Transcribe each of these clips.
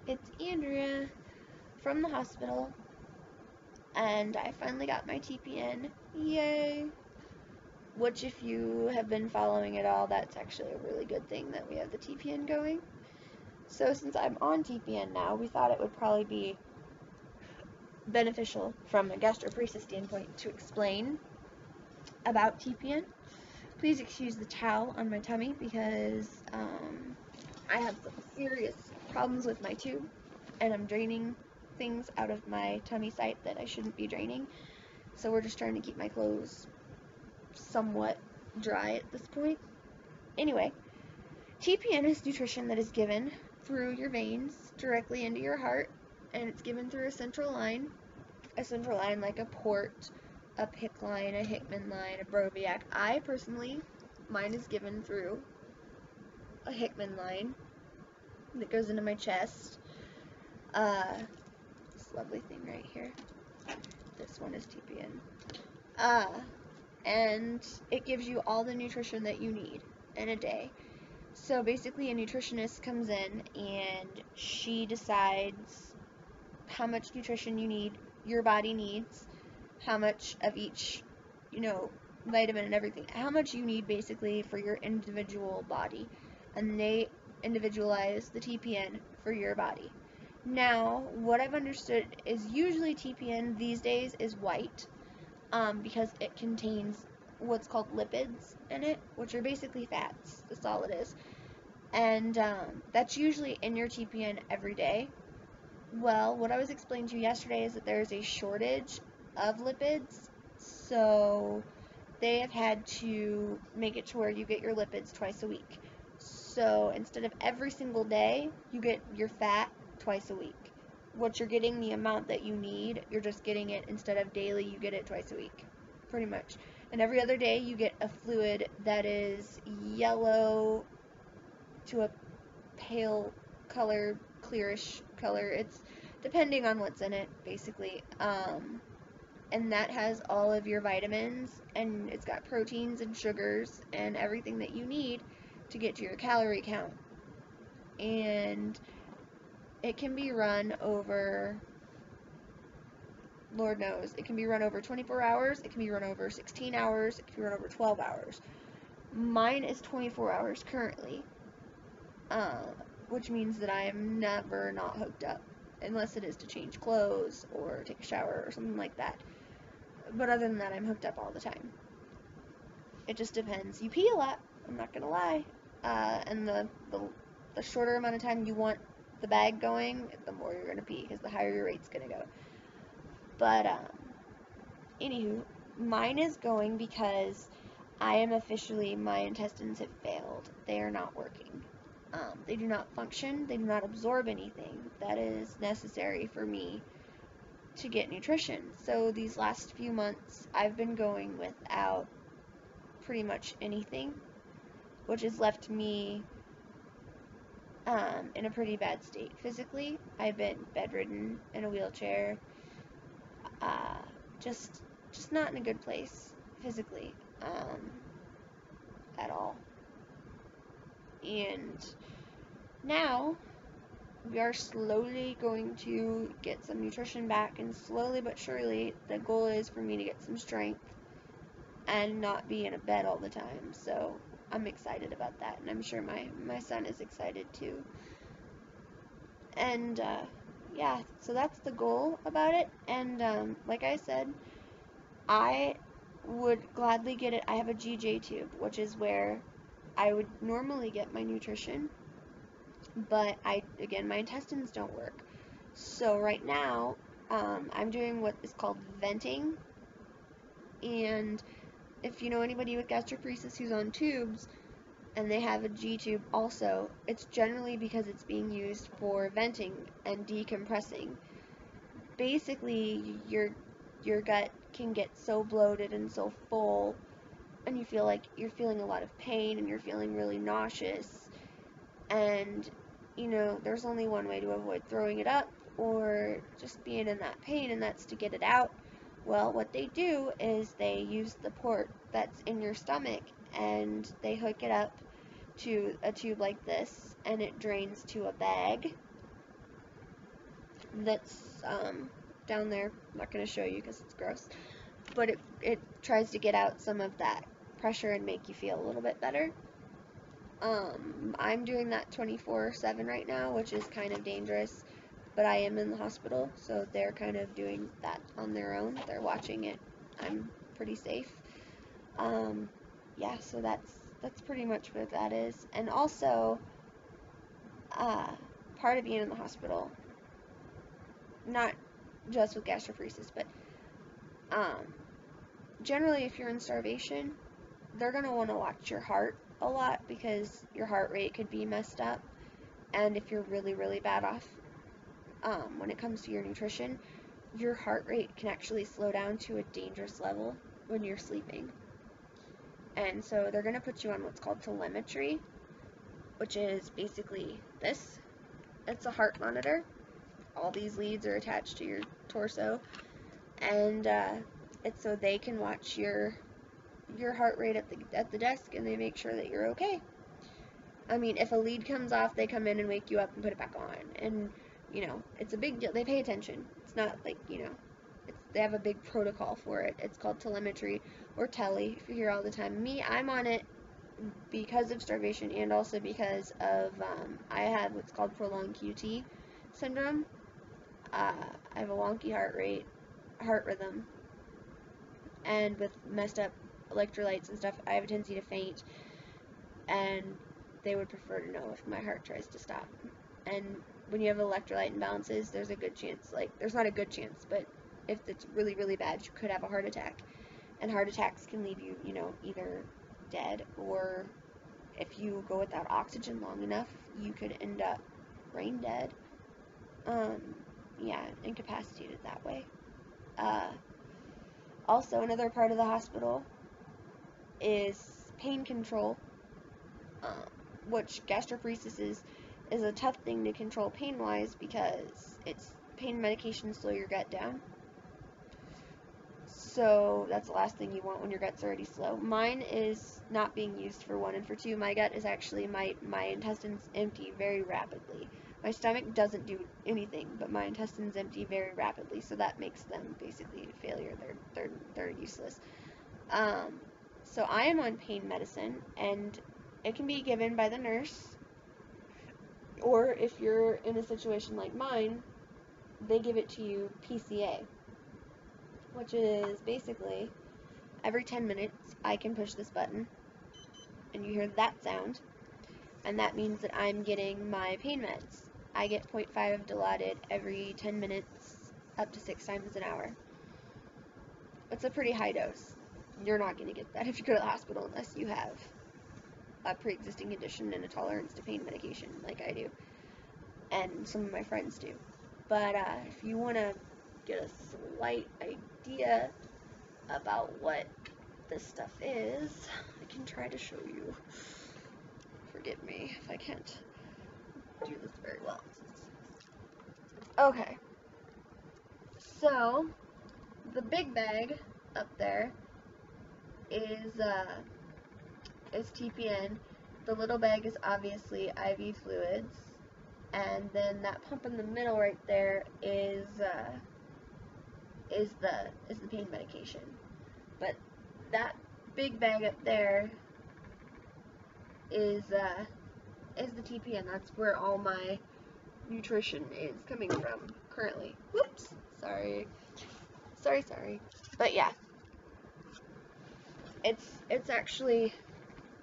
It's Andrea from the hospital, and I finally got my TPN. Yay! Which, if you have been following it all, that's actually a really good thing that we have the TPN going. So, since I'm on TPN now, we thought it would probably be beneficial from a gastroparesis standpoint to explain about TPN. Please excuse the towel on my tummy because I have some serious problems with my tube, and I'm draining things out of my tummy site that I shouldn't be draining. So we're just trying to keep my clothes somewhat dry at this point. Anyway, TPN is nutrition that is given through your veins directly into your heart, and it's given through a central line like a port, a PICC line, a Hickman line, a Broviac. I personally, mine is given through a Hickman line that goes into my chest. This lovely thing right here. This one is TPN. And it gives you all the nutrition that you need in a day. So basically a nutritionist comes in and she decides how much nutrition your body needs, how much of each, vitamin and everything, how much you need basically for your individual body. And they individualize the TPN for your body. Now, what I've understood is usually TPN these days is white, because it contains what's called lipids in it, which are basically fats. That's all it is. And that's usually in your TPN every day. Well, what I was explaining to you yesterday is that there's a shortage of lipids, so they have had to make it to where you get your lipids twice a week. So instead of every single day, you get your fat twice a week. What you're getting, the amount that you need, you're just getting it instead of daily, you get it twice a week, pretty much. And every other day, you get a fluid that is yellow to a pale color, clearish color. It's depending on what's in it, basically. And that has all of your vitamins, and it's got proteins and sugars and everything that you need to get to your calorie count. And it can be run over, Lord knows, it can be run over 24 hours, it can be run over 16 hours, it can be run over 12 hours. Mine is 24 hours currently, which means that I am never not hooked up, unless it is to change clothes or take a shower or something like that. But other than that, I'm hooked up all the time. It just depends. You pee a lot, I'm not gonna lie, and the shorter amount of time you want the bag going, the more you're gonna pee, because the higher your rate's gonna go. But anywho, mine is going because I am officially, my intestines have failed. They are not working. They do not function. They do not absorb anything that is necessary for me to get nutrition. So these last few months, I've been going without pretty much anything, which has left me in a pretty bad state physically. I've been bedridden, in a wheelchair, just not in a good place physically, at all. And now we are slowly going to get some nutrition back, and slowly but surely the goal is for me to get some strength and not be in a bed all the time. So I'm excited about that, and I'm sure my son is excited too. And yeah, so that's the goal about it. And like I said, I would gladly get it. I have a GJ tube, which is where I would normally get my nutrition, but again, my intestines don't work. So right now, I'm doing what is called venting. And if you know anybody with gastroparesis who's on tubes, and they have a G-tube also, it's generally because it's being used for venting and decompressing. Basically, your gut can get so bloated and so full, and you feel like you're feeling a lot of pain, and you're feeling really nauseous, and there's only one way to avoid throwing it up or just being in that pain, and that's to get it out. Well, what they do is they use the port that's in your stomach, and they hook it up to a tube like this, and it drains to a bag, that's down there. I'm not going to show you because it's gross. But it tries to get out some of that pressure and make you feel a little bit better. I'm doing that 24/7 right now, which is kind of dangerous, but I am in the hospital, so they're kind of doing that on their own. They're watching it. I'm pretty safe. Yeah, so that's pretty much what that is. And also, part of being in the hospital, not just with gastroparesis, but generally if you're in starvation, they're going to want to watch your heart a lot because your heart rate could be messed up, and if you're really, really bad off when it comes to your nutrition, your heart rate can actually slow down to a dangerous level when you're sleeping. And so they're going to put you on what's called telemetry, which is basically this. It's a heart monitor. All these leads are attached to your torso, and it's so they can watch your heart rate at the desk, and they make sure that you're okay. I mean, if a lead comes off, they come in and wake you up and put it back on, and it's a big deal. They pay attention. It's not like they have a big protocol for it. It's called telemetry or tele if you hear all the time. I'm on it because of starvation and also because of I have what's called prolonged QT syndrome. I have a wonky heart rate, heart rhythm, and with messed up electrolytes and stuff, I have a tendency to faint, and they would prefer to know if my heart tries to stop. And when you have electrolyte imbalances, there's a good chance, there's not a good chance, but if it's really, really bad, you could have a heart attack. And heart attacks can leave you, either dead, or if you go without oxygen long enough, you could end up brain dead. Yeah, incapacitated that way. Also, another part of the hospital is pain control, which gastroparesis is a tough thing to control pain-wise because it's pain medications slow your gut down. So that's the last thing you want when your gut's already slow. Mine is not being used for 1 and for 2. My gut is actually, my intestines empty very rapidly. My stomach doesn't do anything, but my intestines empty very rapidly, so that makes them basically a failure. They're useless. So I am on pain medicine, and it can be given by the nurse, or if you're in a situation like mine, they give it to you PCA, which is basically every 10 minutes I can push this button, and you hear that sound, and that means that I'm getting my pain meds. I get 0.5 of Dilaudid every 10 minutes, up to 6 times an hour. It's a pretty high dose. You're not going to get that if you go to the hospital unless you have a pre-existing condition and a tolerance to pain medication like I do, and some of my friends do. But if you want to get a slight idea about what this stuff is, I can try to show you. Forgive me if I can't do this very well. Okay, so the big bag up there is TPN. The little bag is obviously IV fluids, and then that pump in the middle right there is the pain medication. But that big bag up there is the TPN. That's where all my nutrition is coming from currently. Whoops, sorry. But yeah, it's actually,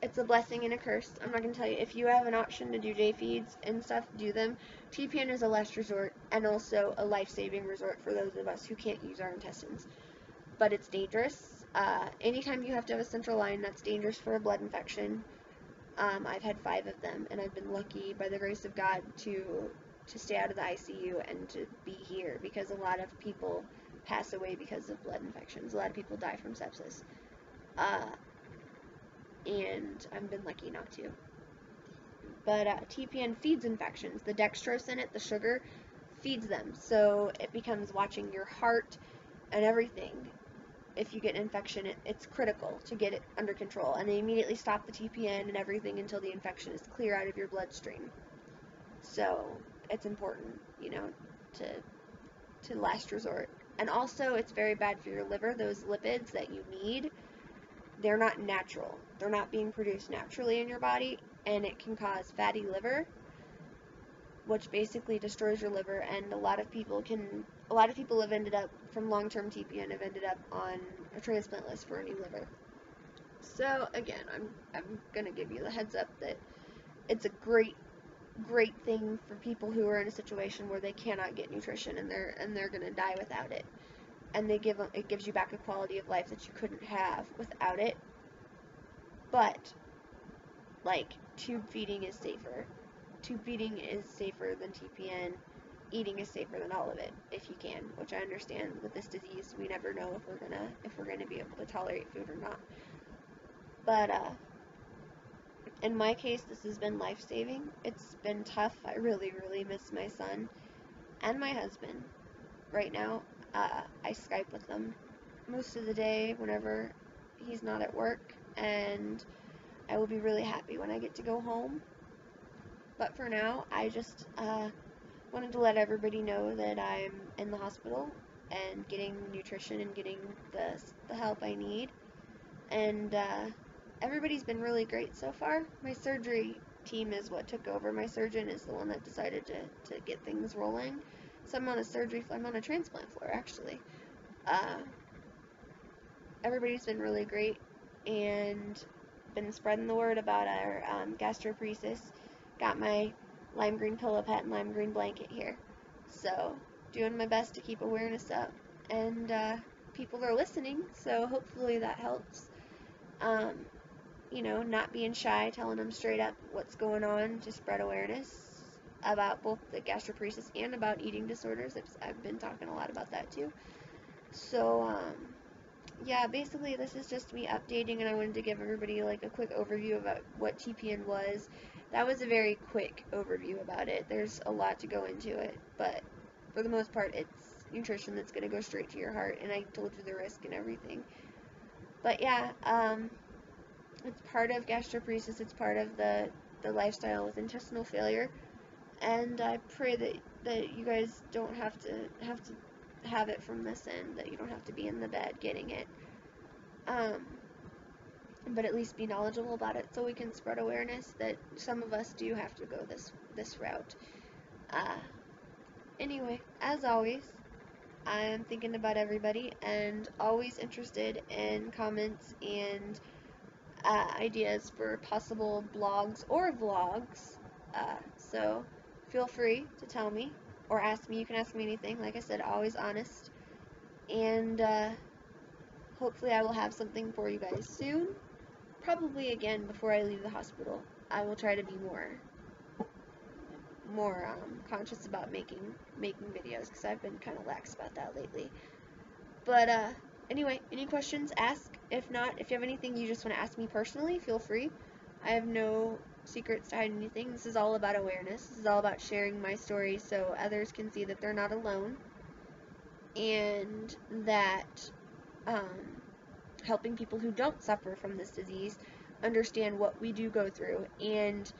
it's a blessing and a curse. I'm not going to tell you. If you have an option to do J feeds and stuff, do them. TPN is a last resort and also a life-saving resort for those of us who can't use our intestines. But it's dangerous. Anytime you have to have a central line, that's dangerous for a blood infection. I've had 5 of them, and I've been lucky, by the grace of God, to stay out of the ICU and to be here, because a lot of people pass away because of blood infections. A lot of people die from sepsis. And I've been lucky not to. But TPN feeds infections. The dextrose in it, the sugar, feeds them. So it becomes watching your heart and everything. If you get an infection, it's critical to get it under control. And they immediately stop the TPN and everything until the infection is clear out of your bloodstream. So it's important, to to last resort. And also, it's very bad for your liver. Those lipids that you need, they're not natural. They're not being produced naturally in your body, and it can cause fatty liver, which basically destroys your liver. And a lot of people have ended up, from long-term TPN, have ended up on a transplant list for a new liver. So again, I'm gonna give you the heads up that it's a great thing for people who are in a situation where they cannot get nutrition and they're gonna die without it. And it gives you back a quality of life that you couldn't have without it. But like, tube feeding is safer. Tube feeding is safer than TPN. Eating is safer than all of it, if you can, which I understand with this disease. We never know if we're gonna be able to tolerate food or not. But in my case, this has been life-saving. It's been tough. I really, really miss my son and my husband. Right now, I Skype with them most of the day whenever he's not at work, and I will be really happy when I get to go home. But for now, I just wanted to let everybody know that I'm in the hospital and getting nutrition and getting the help I need. And everybody's been really great so far. My surgery team is what took over. My surgeon is the one that decided to get things rolling. So I'm on a transplant floor, actually. Everybody's been really great and been spreading the word about our gastroparesis. Got my lime green pillow pet and lime green blanket here. So doing my best to keep awareness up, and people are listening, so hopefully that helps. Not being shy, telling them straight up what's going on to spread awareness about both the gastroparesis and about eating disorders. I've been talking a lot about that too. So, yeah, basically this is just me updating, and I wanted to give everybody like a quick overview about what TPN was. That was a very quick overview about it. There's a lot to go into it, but for the most part, it's nutrition that's going to go straight to your heart, and I told you the risk and everything. But yeah, it's part of gastroparesis. It's part of the lifestyle with intestinal failure, and I pray that you guys don't have to have it from this end, that you don't have to be in the bed getting it, but at least be knowledgeable about it so we can spread awareness that some of us do have to go this route. Anyway, as always, I am thinking about everybody and always interested in comments and ideas for possible blogs or vlogs, so feel free to tell me or ask me. You can ask me anything. Like I said, always honest, and hopefully I will have something for you guys soon, probably again before I leave the hospital. I will try to be more conscious about making videos, because I've been kind of lax about that lately. But anyway, any questions, ask. If not, if you have anything you just want to ask me personally, feel free. I have no secrets to hide anything. This is all about awareness. This is all about sharing my story so others can see that they're not alone, and that helping people who don't suffer from this disease understand what we do go through and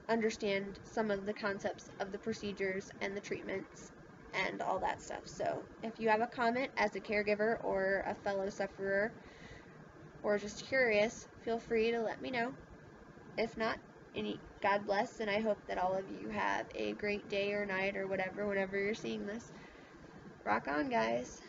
understand some of the concepts of the procedures and the treatments and all that stuff. So if you have a comment as a caregiver or a fellow sufferer or just curious, feel free to let me know. If not, God bless, and I hope that all of you have a great day or night or whatever whenever you're seeing this. Rock on, guys.